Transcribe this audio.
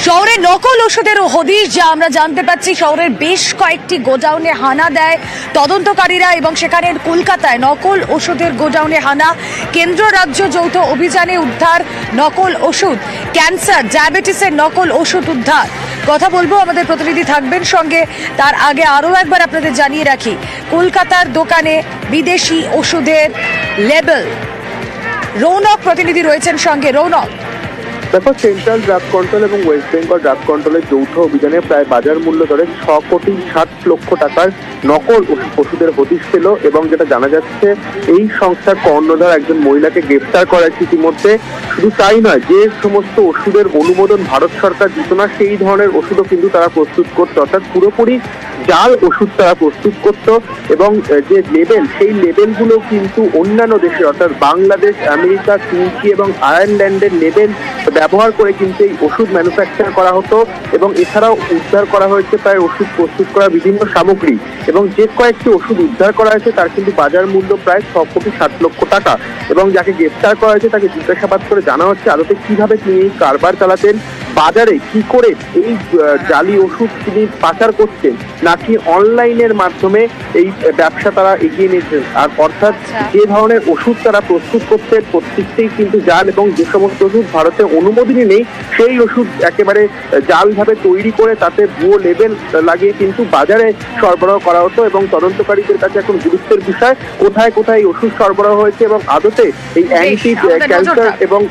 শহরে নকল ওষুধের হদিশ যা আমরা জানতে পাচ্ছি। শহরের বেশ কয়েকটি গোডাউনে হানা দেয় তদন্তকারীরা এবং সেখানে কলকাতায় নকল ওষুধের গোডাউনে হানা। কেন্দ্র রাজ্য যৌথ অভিযানে উদ্ধার নকল ওষুধ। ক্যান্সার ডায়াবেটিসের নকল ওষুধ উদ্ধার। কথা বলবো, আমাদের প্রতিনিধি থাকবেন সঙ্গে। তার আগে আরও একবার আপনাদের জানিয়ে রাখি, কলকাতার দোকানে বিদেশি ওষুধের লেবেল। রৌনক প্রতিনিধি রয়েছেন সঙ্গে। রৌনক, দেখো, সেন্ট্রাল ড্রাগ কন্ট্রোল এবং ওয়েস্ট বেঙ্গল ড্রাগ কন্ট্রোলের যৌথ অভিযানে প্রায় বাজার মূল্য ধরে 6,60,00,000 টাকার নকল ওষুধের হদিশ পেল এবং যেটা জানা যাচ্ছে এই সংস্থার কর্ণধার একজন মহিলাকে গ্রেফতার করা হয়েছে ইতিমধ্যে। শুধু তাই নয়, যে সমস্ত ওষুধের অনুমোদন ভারত সরকার দিত না সেই ধরনের ওষুধও কিন্তু তারা প্রস্তুত করতো, অর্থাৎ পুরোপুরি জাল ওষুধ তারা প্রস্তুত করত। এবং যে লেবেল, সেই লেবেলগুলো কিন্তু অন্যান্য দেশের অর্থাৎ বাংলাদেশ, আমেরিকা, তুর্কি এবং আয়ারল্যান্ডের লেবেল ব্যবহার করে কিন্তু এই ওষুধ ম্যানুফ্যাকচার করা হতো। এবং এছাড়াও উদ্ধার করা হয়েছে প্রায় ওষুধ প্রস্তুত করার বিভিন্ন সামগ্রী। এবং যে কয়েকটি ওষুধ উদ্ধার করা হয়েছে তার কিন্তু বাজার মূল্য প্রায় 6,60,00,000 টাকা। এবং যাকে গ্রেফতার করা হয়েছে তাকে জিজ্ঞাসাবাদ করে জানা হচ্ছে আদতে কিভাবে তিনি এই কারবার চালাতেন, বাজারে কি করে এই জালি ওষুধ তিনি পাচার করতেন, নাকি অনলাইনের মাধ্যমে এই ব্যবসা তারা এগিয়ে নিয়েছেন। আর অর্থাৎ যে ধরনের ওষুধ তারা প্রস্তুত করতে প্রত্যেকটাই কিন্তু জাল, এবং যে সমস্ত ওষুধ ভারতে অনুমোদনই নেই সেই ওষুধ একেবারে জালভাবে তৈরি করে তাতে ভুয়ো লেবেল লাগিয়ে কিন্তু বাজারে সরবরাহ করা হতো। এবং তদন্তকারীদের কাছে এখন গুরুত্বের বিষয় কোথায় কোথায় এই ওষুধ সরবরাহ হয়েছে এবং আদতে এই অ্যান্টি ক্যান্সার এবং